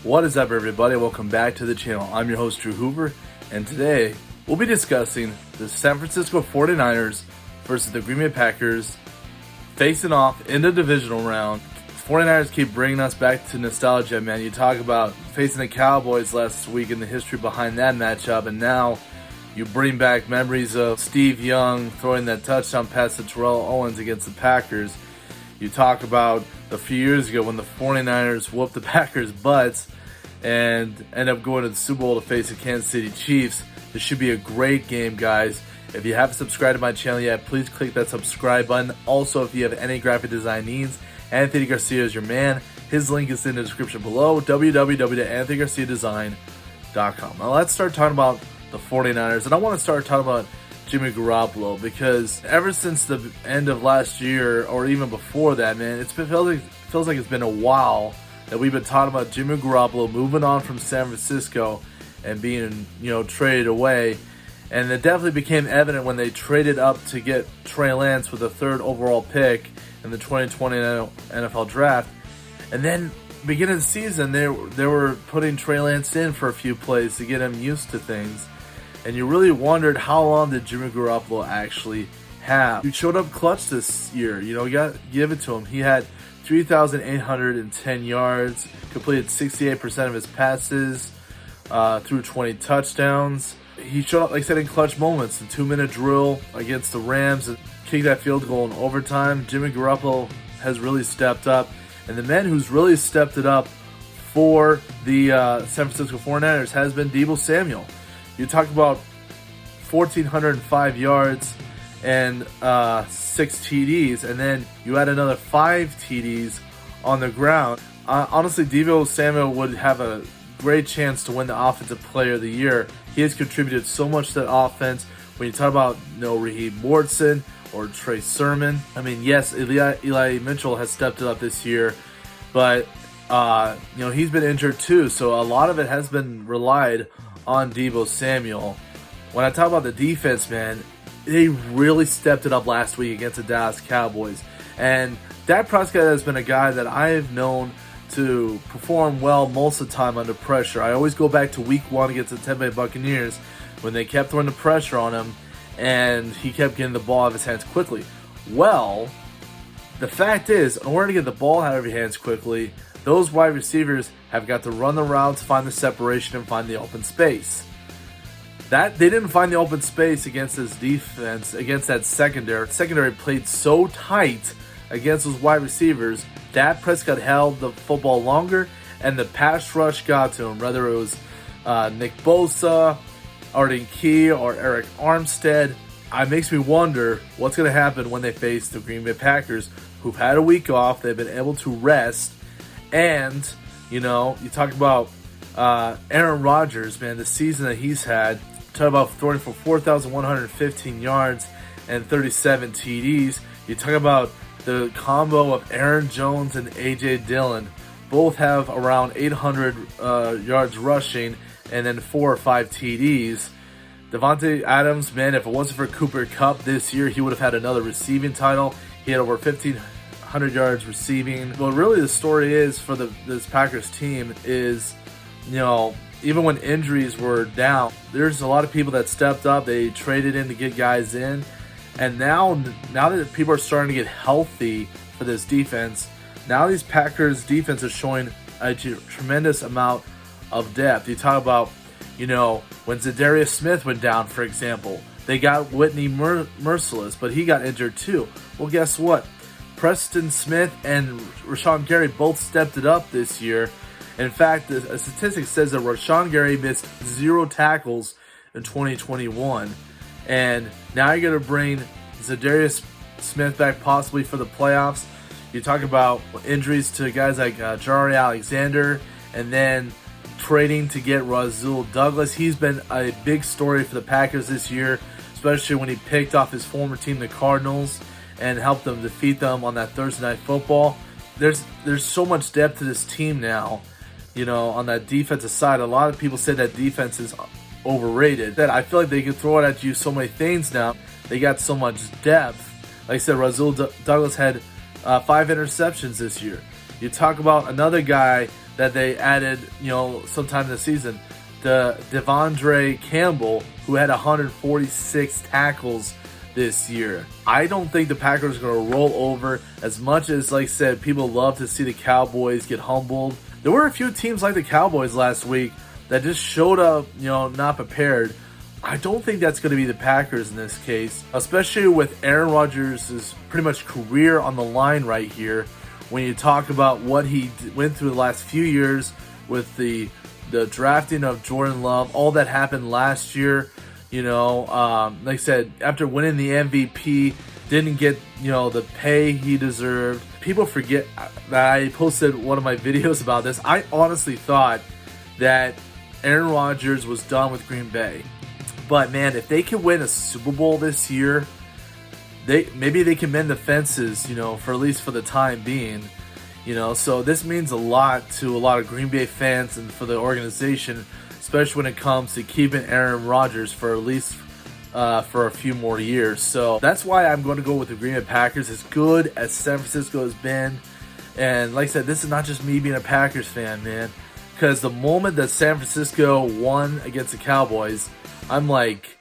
What is up, everybody? Welcome back to the channel. I'm your host, Drew Hoover, and today we'll be discussing the San Francisco 49ers versus the Green Bay Packers facing off in the divisional round. 49ers keep bringing us back to nostalgia, man. You talk about facing the Cowboys last week and the history behind that matchup, and now you bring back memories of Steve Young throwing that touchdown pass to Terrell Owens against the Packers. You talk about a few years ago when the 49ers whooped the Packers' butts and end up going to the Super Bowl to face the Kansas City Chiefs. This should be a great game, guys. If you haven't subscribed to my channel yet, please click that subscribe button. Also, if you have any graphic design needs, Anthony Garcia is your man. His link is in the description below, www.anthonygarciadesign.com. Now let's start talking about the 49ers, and I want to start talking about Jimmy Garoppolo, because ever since the end of last year, or even before that, man, it feels like it's been a while that we've been talking about Jimmy Garoppolo moving on from San Francisco and being, traded away. And it definitely became evident when they traded up to get Trey Lance with the 3rd overall pick in the 2020 NFL Draft. And then, beginning of the season, they were putting Trey Lance in for a few plays to get him used to things. And you really wondered, how long did Jimmy Garoppolo actually have? He showed up clutch this year. You got to give it to him. He had 3,810 yards, completed 68% of his passes, threw 20 touchdowns. He showed up, like I said, in clutch moments. The 2-minute drill against the Rams and kicked that field goal in overtime. Jimmy Garoppolo has really stepped up. And the man who's really stepped it up for the San Francisco 49ers has been Deebo Samuel. You talk about 1,405 yards and 6 TDs, and then you add another 5 TDs on the ground. Honestly, Deebo Samuel would have a great chance to win the Offensive Player of the Year. He has contributed so much to the offense. When you talk about Raheem Morrison or Trey Sermon, I mean, yes, Eli Mitchell has stepped it up this year, but he's been injured too, so a lot of it has been relied on Deebo Samuel. When I talk about the defense, man, they really stepped it up last week against the Dallas Cowboys. And Dak Prescott has been a guy that I've known to perform well most of the time under pressure. I always go back to week 1 against the Tampa Bay Buccaneers when they kept throwing the pressure on him and he kept getting the ball out of his hands quickly. Well, the fact is, in order to get the ball out of your hands quickly, those wide receivers have got to run the routes, find the separation, and find the open space. They didn't find the open space against this defense, against that secondary. Secondary played so tight against those wide receivers. Dak Prescott held the football longer, and the pass rush got to him, whether it was Nick Bosa, Arden Key, or Eric Armstead. It makes me wonder what's going to happen when they face the Green Bay Packers, who've had a week off. They've been able to rest. And, you talk about Aaron Rodgers, man, the season that he's had. Talk about throwing for 4,115 yards and 37 TDs. You talk about the combo of Aaron Jones and A.J. Dillon. Both have around 800 yards rushing and then 4 or 5 TDs. Devontae Adams, man, if it wasn't for Cooper Kupp this year, he would have had another receiving title. He had over 1,500 yards receiving. But really the story is for this Packers team is, even when injuries were down, there's a lot of people that stepped up. They traded in to get guys in. And now that people are starting to get healthy for this defense, now these Packers defense is showing a tremendous amount of depth. You talk about, when Zadarius Smith went down, for example, they got Whitney Merciless, but he got injured too. Well, guess what? Preston Smith and Rashawn Gary both stepped it up this year. In fact, a statistic says that Rashawn Gary missed 0 tackles in 2021. And now you're going to bring Zadarius Smith back possibly for the playoffs. You talk about injuries to guys like Jari Alexander, and then trading to get Rasul Douglas. He's been a big story for the Packers this year, especially when he picked off his former team, the Cardinals, and helped them defeat them on that Thursday Night Football. There's so much depth to this team now, on that defensive side. A lot of people say that defense is overrated. That I feel like they can throw it at you so many things now. They got so much depth. Like I said, Rasul Douglas had 5 interceptions this year. You talk about another guy that they added, sometime this season. The Devondre Campbell, who had 146 tackles this year. I don't think the Packers are going to roll over as much as, like I said, people love to see the Cowboys get humbled. There were a few teams like the Cowboys last week that just showed up, not prepared. I don't think that's going to be the Packers in this case, especially with Aaron Rodgers' pretty much career on the line right here. When you talk about what he went through the last few years with the drafting of Jordan Love, all that happened last year, like I said, after winning the MVP, didn't get, the pay he deserved. People forget that I posted one of my videos about this. I honestly thought that Aaron Rodgers was done with Green Bay. But man, if they can win a Super Bowl this year, maybe they can mend the fences, for at least for the time being. So this means a lot to a lot of Green Bay fans and for the organization, especially when it comes to keeping Aaron Rodgers for at least for a few more years. So that's why I'm going to go with the Green Bay Packers. As good as San Francisco has been, and like I said, this is not just me being a Packers fan, man. Because the moment that San Francisco won against the Cowboys, I'm like,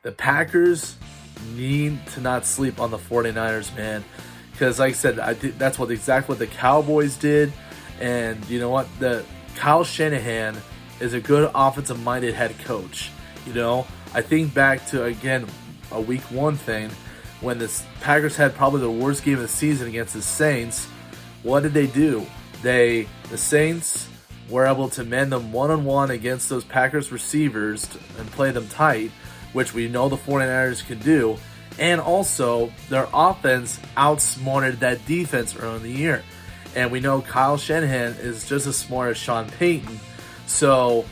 the Packers need to not sleep on the 49ers, man. Because like I said, that's exactly what the Cowboys did. And you know what? Kyle Shanahan is a good offensive-minded head coach. I think back to, again, a week 1 thing when the Packers had probably the worst game of the season against the Saints. What did they do? The Saints were able to man them one-on-one against those Packers receivers and play them tight, which we know the 49ers can do. And also, their offense outsmarted that defense early in the year. And we know Kyle Shanahan is just as smart as Sean Payton. So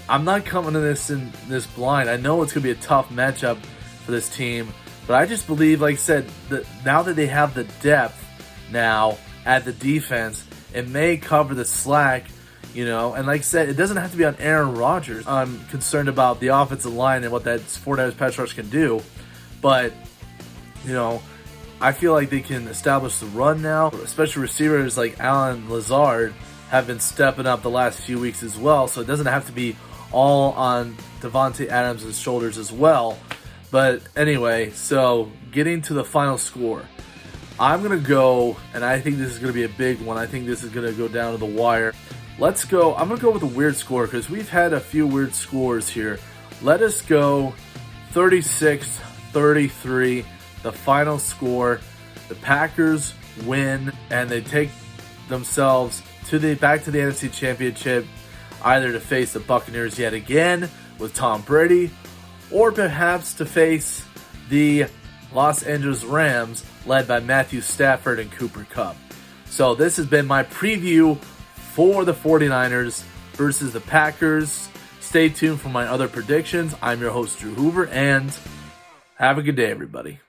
I'm not coming to this blind. I know it's going to be a tough matchup for this team. But I just believe, like I said, that now that they have the depth now at the defense, it may cover the slack. And like I said, it doesn't have to be on Aaron Rodgers. I'm concerned about the offensive line and what that 49ers pass rush can do. But, I feel like they can establish the run now. Especially receivers like Allen Lazard have been stepping up the last few weeks as well. So it doesn't have to be all on Devontae Adams' shoulders as well. But anyway, so getting to the final score. I'm going to go, and I think this is going to be a big one. I think this is going to go down to the wire. Let's go. I'm going to go with a weird score because we've had a few weird scores here. Let us go 36-33, the final score. The Packers win, and they take themselves back to the NFC Championship, either to face the Buccaneers yet again with Tom Brady, or perhaps to face the Los Angeles Rams led by Matthew Stafford and Cooper Kupp. So this has been my preview for the 49ers versus the Packers. Stay tuned for my other predictions. I'm your host, Drew Hoover, and have a good day, everybody.